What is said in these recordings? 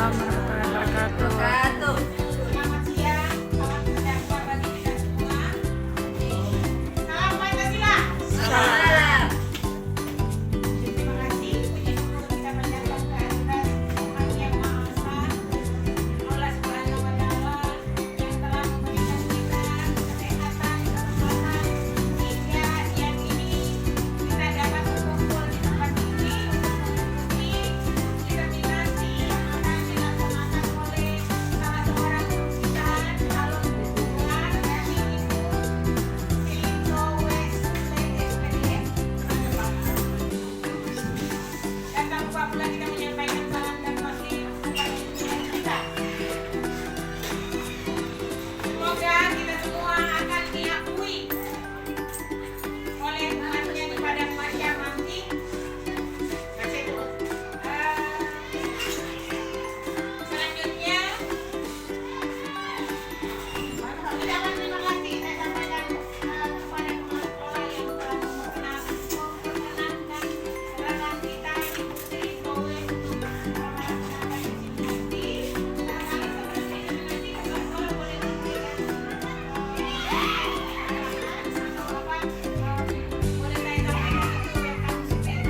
warahmatullahi wabarakatuh. Selamat siang, salam sejahtera bagi kita semua. Salam Pancasila. Salam. Terima kasih, puji syukur kita panjatkan kehadirat Tuhan Yang Maha Esa, Allah Subhanahu wa Ta'ala yang telah memberikan kita kesehatan, kesempatan hingga siang ini kita dapat berkumpul di tempat ini untuk mengikuti determinasi yang akan dilaksanakan oleh salah seorang kita calon ketua dari Silindo West SPD. Dan tak lupa pula kita menyampaikan salam dan kasih kepada pimpinan kita. Semoga kita semua akan diakui oleh umatnya di padang mahsyar nanti. Selanjutnya, ucapan terima kasih saya sampaikan kepada kepala sekolah yang telah memperkenankan kedatangan kita di Silindo West untuk melaksanakan diskusi. Barangkali seperti itu nanti kepala sekolah boleh memberikan atau apa boleh saya sampaikan itu biar kamu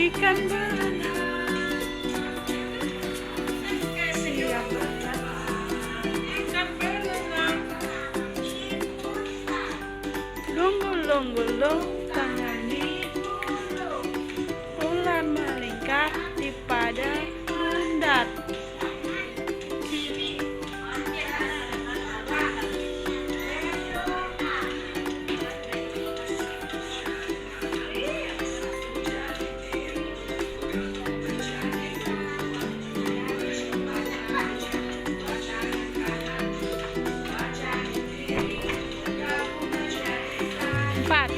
ikan berenang. gulung-gulung tangan di ular melingkar di padang rendat. Empat.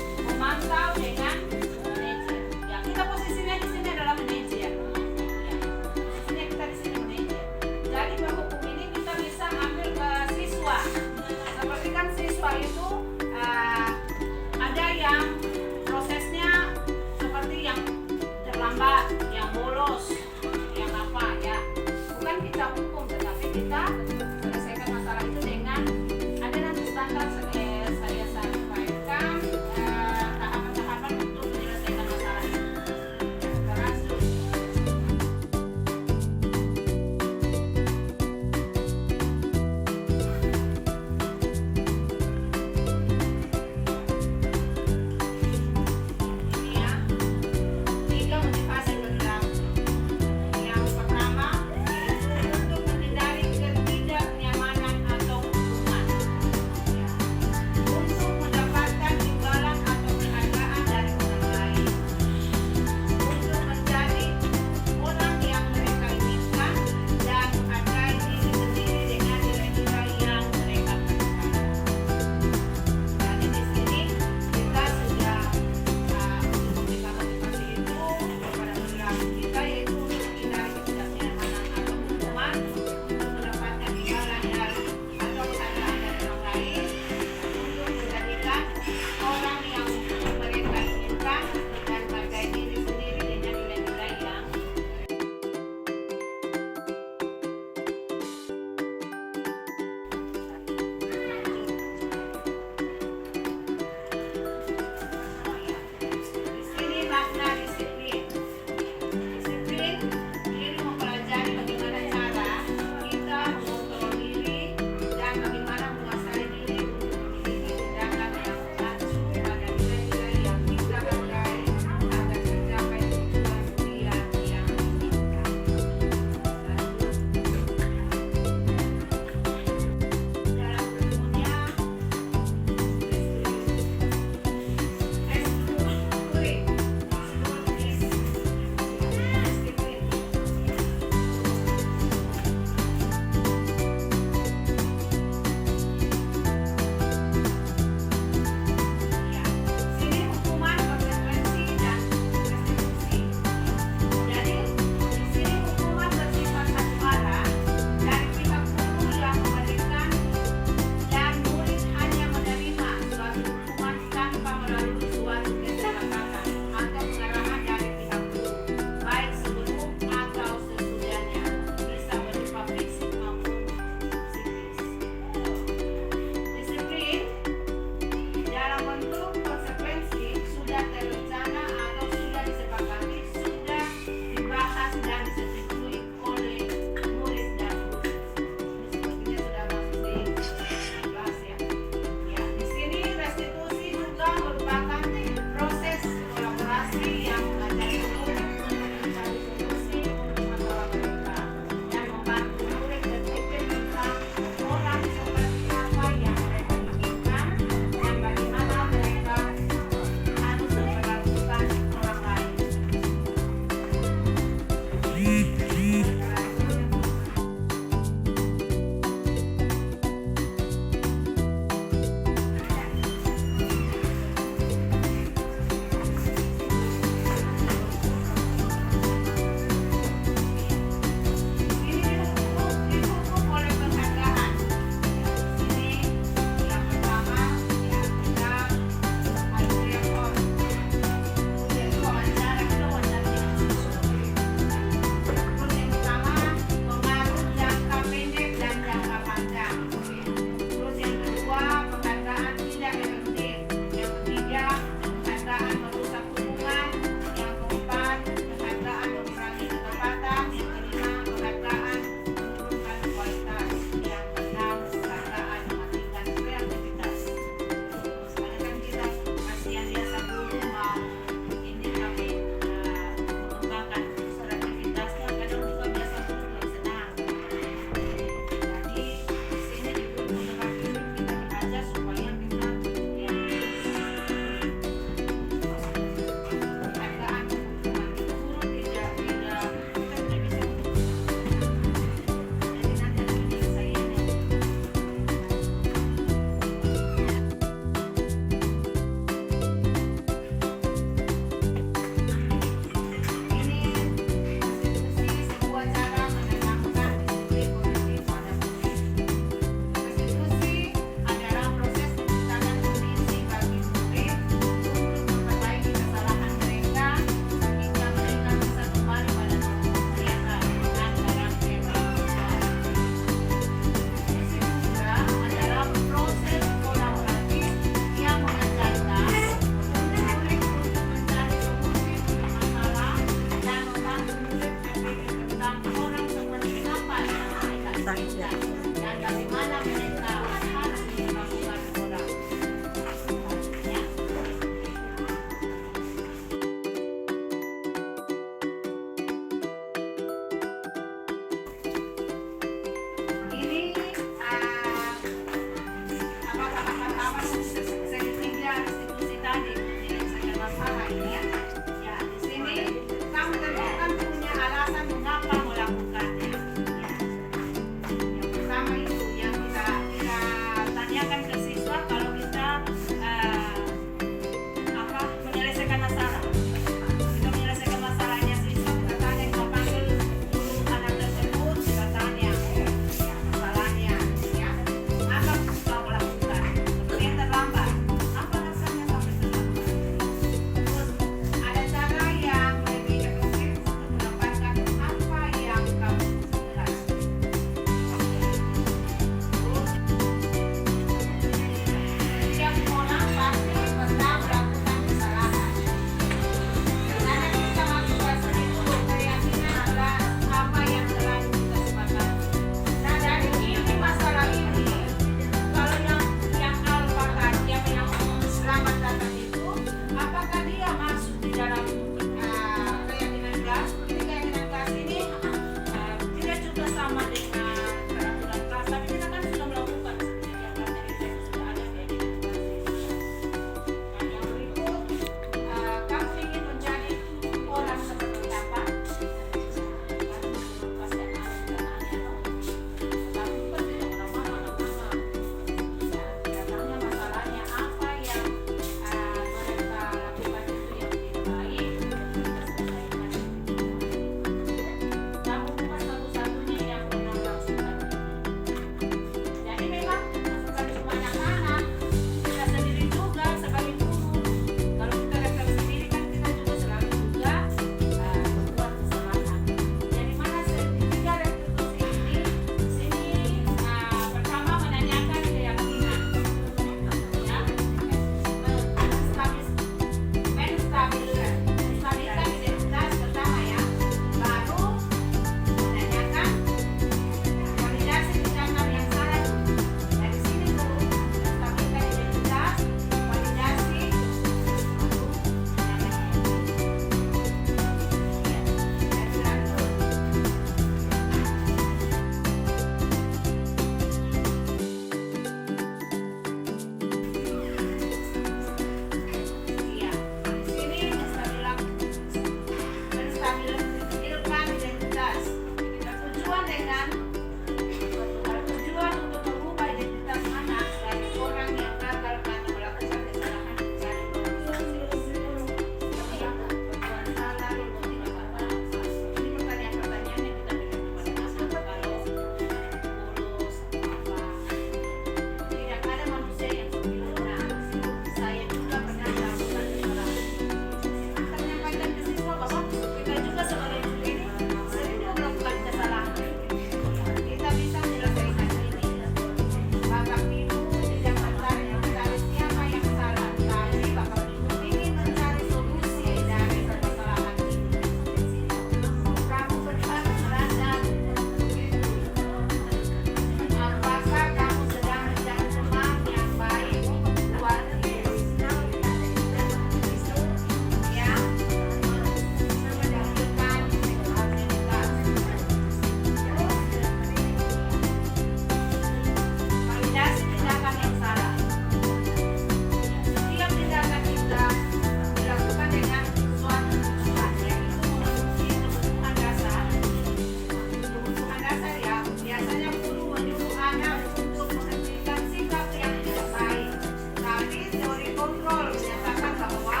kontrol menyatakan bahwa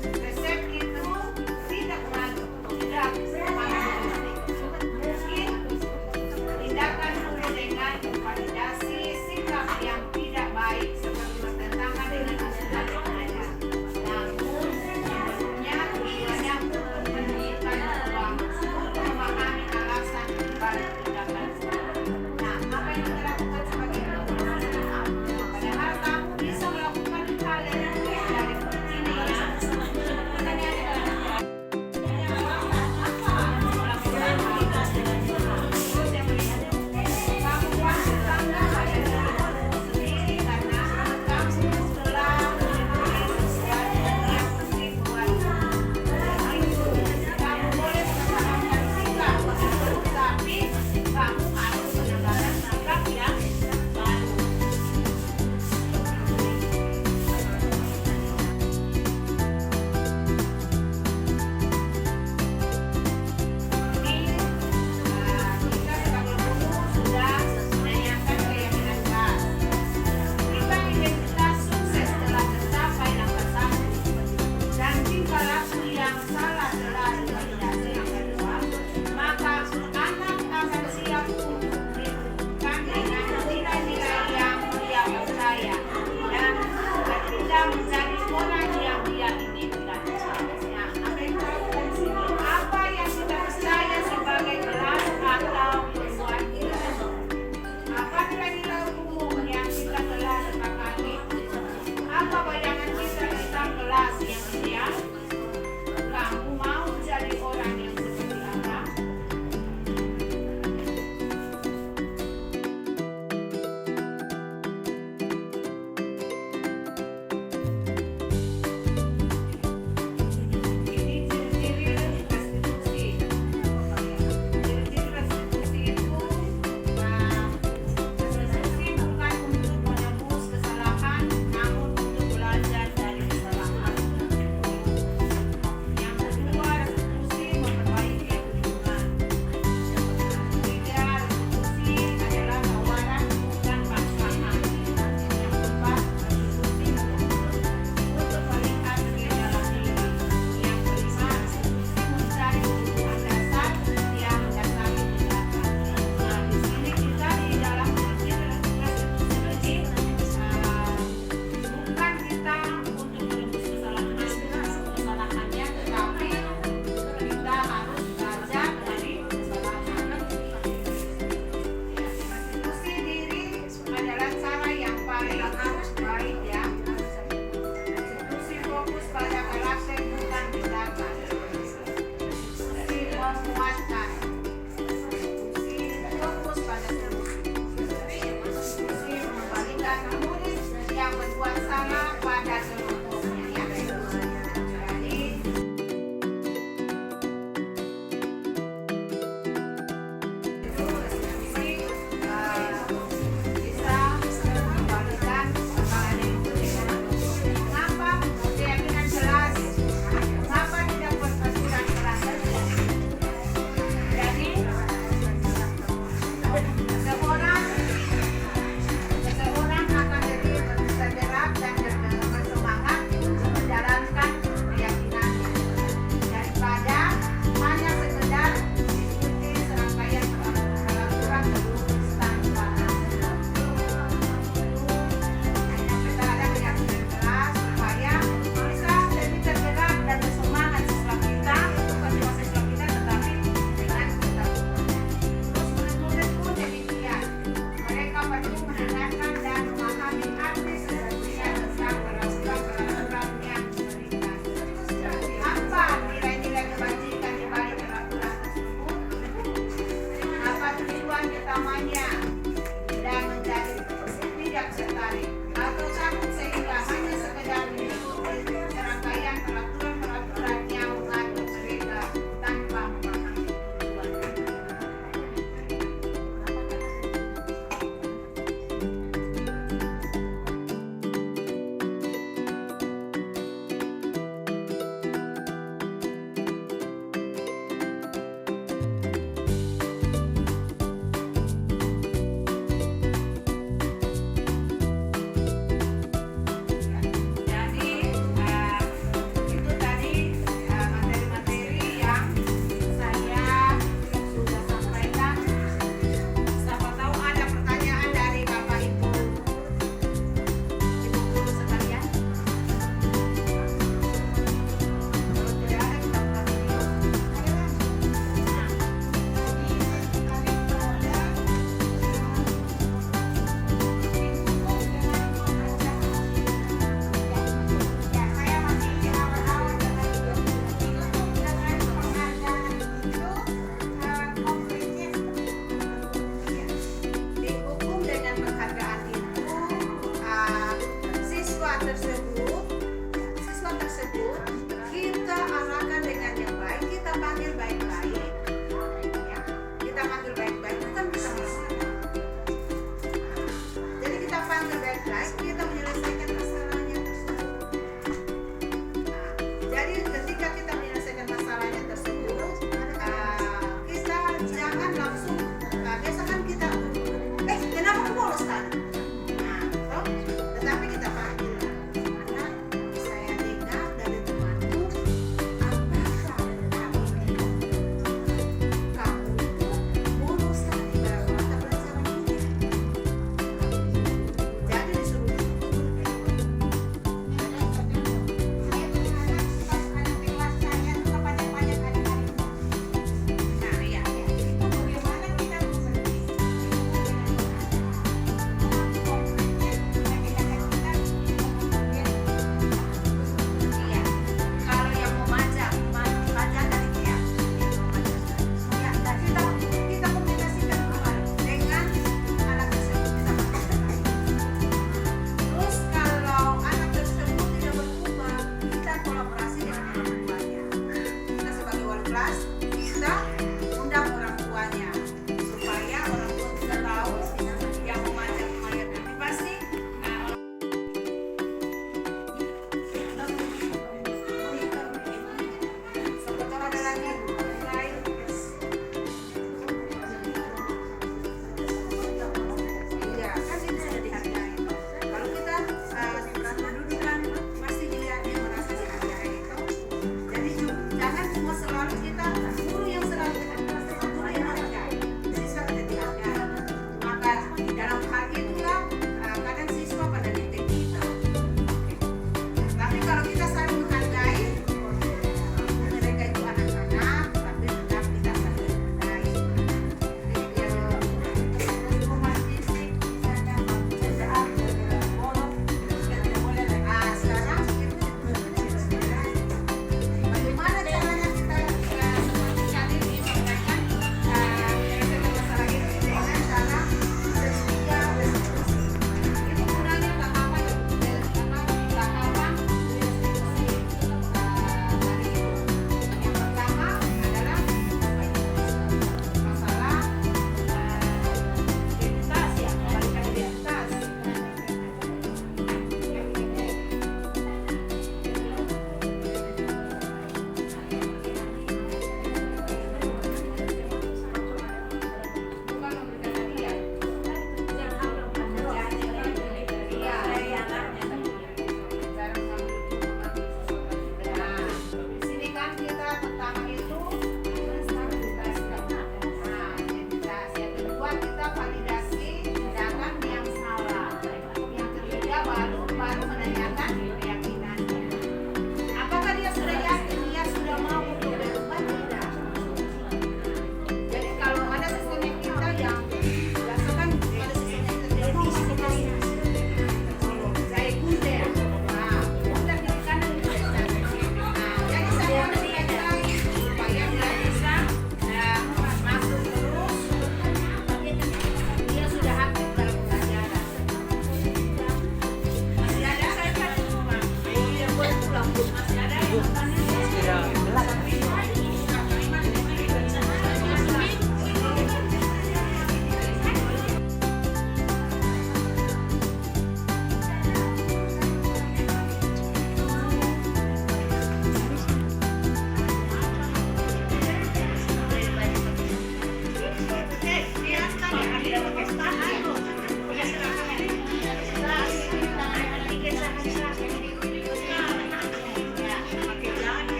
resep itu tidak mengandung tidak mengandung mungkin tindakan penuh dengan validasi sikap yang tidak baik seperti bertentangan dengan asuhan yang ada. Namun sebelumnya keduanya menunjukkan bahwa memahami alasan dibalik tindakan. Nah, apa yang kita lakukan sebagai orang? Padahal kamu bisa melakukan hal yang lebih dari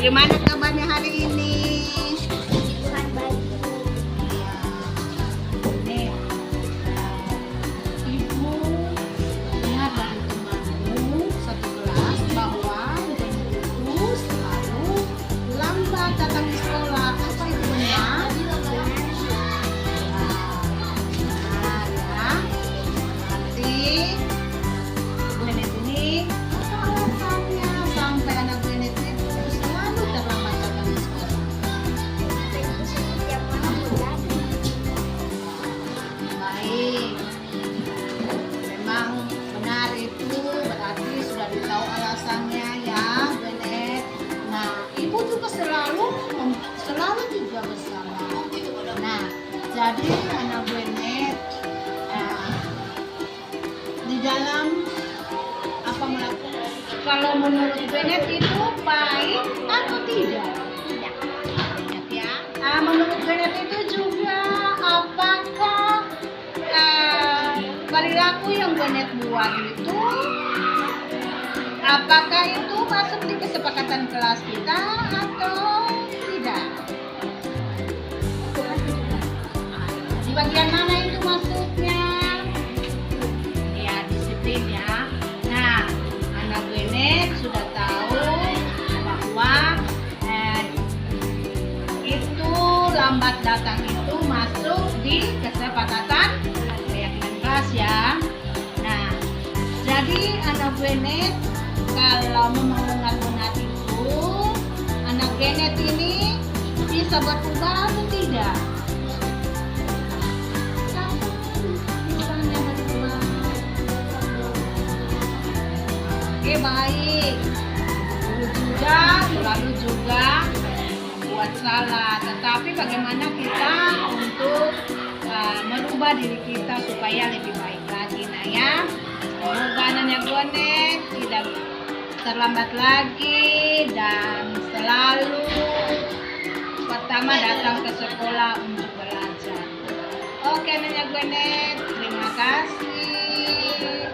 Bagaimana kabarnya hari ini? Tuhan baik. Nih, ibu dengar dari temanmu satu kelas bahwa itu selalu lambat datang di sekolah. Apa itu benar? Benar ya. Nanti Benet ini apa alasannya sampai anak Benet itu selalu terlambat datang di sekolah? Setiap malam bulan. Baik, memang benar itu berarti sudah ditahu alasannya ya, Benet. Nah, ibu juga selalu juga bersama. Nah, jadi anak Benet di dalam apa melakukan? Kalau menurut Benet itu baik atau tidak? Tidak. Banyak ya. Menurut Benet itu juga apakah perilaku yang Benet buat itu apakah itu masuk di kesepakatan kelas kita atau tidak? Di bagian mana itu masuknya? Ya, disiplin ya. Nah, anak Benet sudah tahu bahwa itu lambat datang itu masuk di kesepakatan keyakinan kelas ya. Nah, jadi anak Benet kalau mau benar itu anak Benet ini bisa berubah atau tidak? Misalnya berubah. Oke, baik. Dulu juga, selalu juga buat salah. Tetapi bagaimana kita untuk merubah diri kita supaya lebih baik lagi, nah ya. Semoga anaknya Benet tidak terlambat lagi dan selalu pertama datang ke sekolah untuk belajar. Oke, anaknya Benet, terima kasih.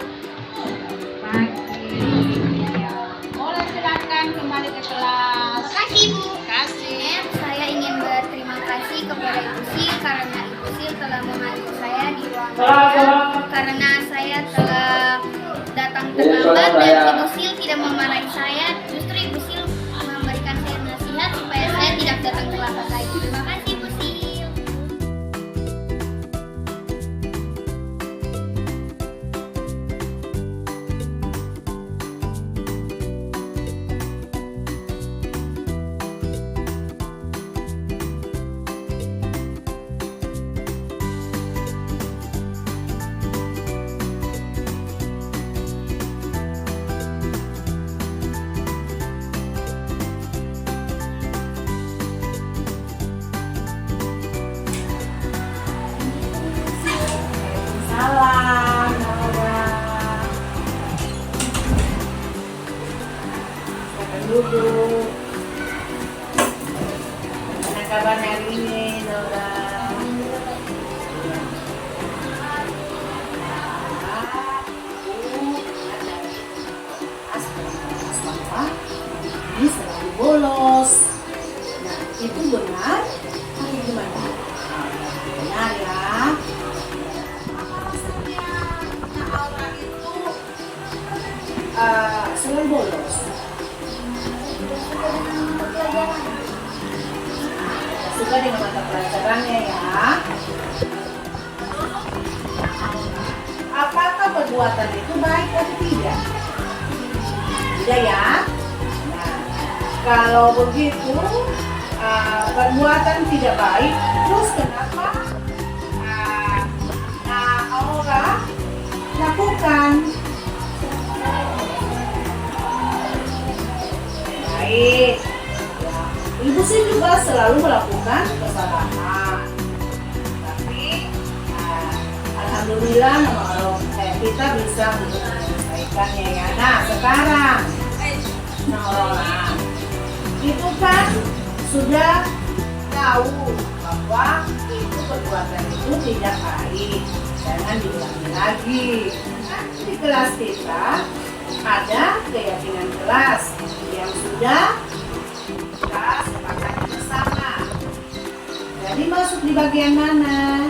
Pagi. Ya. Boleh silakan kembali ke kelas. Makasih Bu. Kasih. Saya ingin berterima kasih kepada Ibu Sil karena Ibu Sil telah membantu saya di ruang karena saya telah datang terlambat dan Ibu Sil tidak memarahi saya. Justru Ibu Sil memberikan saya nasihat supaya saya tidak datang terlambat lagi. Terima kasih Bu Sil. Salam, Nora. Silakan duduk. Gimana kabarnya hari ini, Nora? Ini selalu bolos. Nah, itu benar atau gimana? Benar ya. Aura itu selalu bolos. Suka dengan mata pelajarannya ya. Apakah perbuatan itu baik atau tidak? Tidak ya. Nah, kalau begitu perbuatan tidak baik, terus kenapa Aura lakukan? Baik. Ibu sih juga selalu melakukan kesalahan. Tapi alhamdulillah kita bisa menyelesaikannya ya. Nah, sekarang Aura itu kan sudah tahu bahwa itu perbuatan itu tidak baik. Jangan diulangi lagi. Di kelas kita ada keyakinan kelas yang sudah Jadi masuk di bagian mana?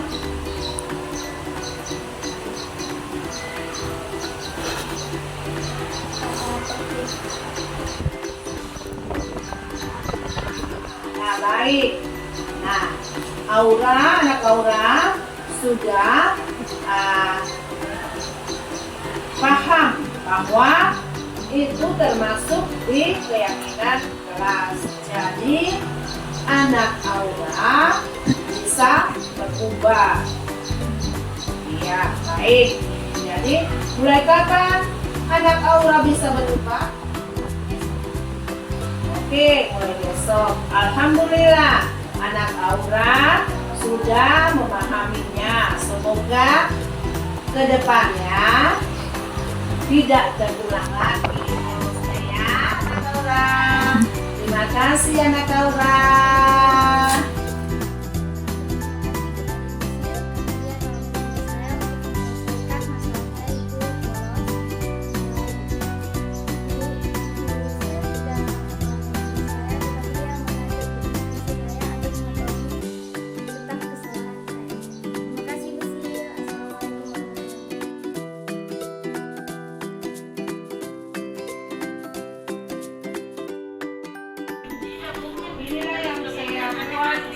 Nah, baik. Nah, anak Aura sudah paham bahwa itu termasuk di keyakinan kelas. Jadi anak Aura bisa berubah. Iya, baik. Jadi mulai kapan anak Aura bisa berubah? Oke, mulai besok. Alhamdulillah, anak Aura sudah memahaminya. Semoga kedepannya tidak terulang lagi. Ya, anak Aura. Terima kasih anak Aura. Inilah yang saya buat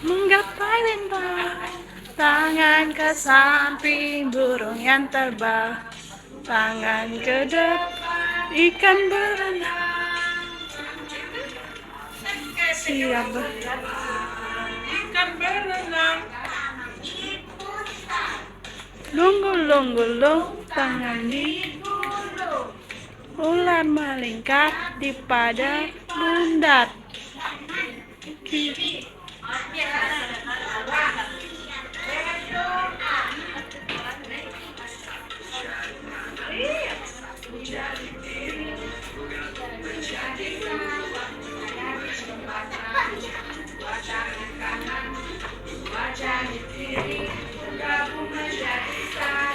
Menggapai lintang, tangan ke samping burung yang terbang, tangan ke depan ikan berenang. Siap Ikan berenang. lunggul-lunggul tangan di ular melingkar di padang bundar.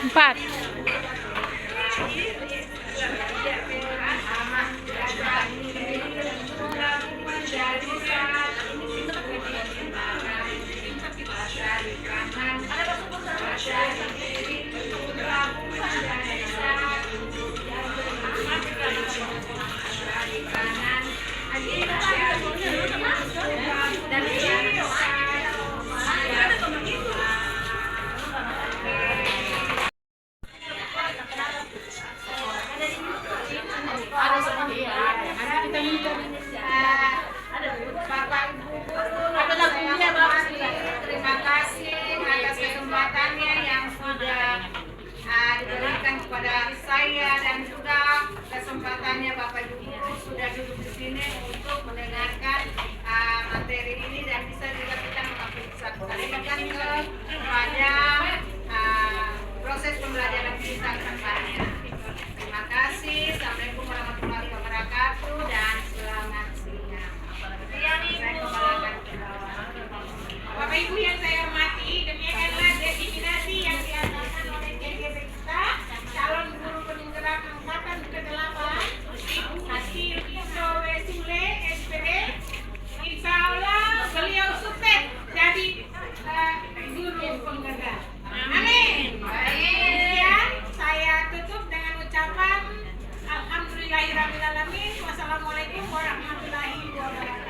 Empat. Bapak Ibu guru, terima kasih atas kesempatannya yang sudah diberikan kepada saya dan juga kesempatannya Bapak Ibu guru sudah duduk di sini untuk mendengarkan materi ini dan bisa juga kita mengapresiasikan kepada proses pembelajaran kita ke depannya. Terima kasih. Assalamualaikum warahmatullahi wabarakatuh dan selamat siang. Saya kembalikan ke bawah. Bapak Ibu yang saya hormati, demikianlah definisi yang diadakan oleh GGB kita, calon guru penggerak angkatan ke-8, Ibu Hasil Isowe Sule, SPD. Insya Allah beliau sukses jadi guru penggerak. Amin. Kemudian saya tutup dengan ucapan Alhamdulillahirrahmanirrahim. Wassalamualaikum warahmatullahi wabarakatuh.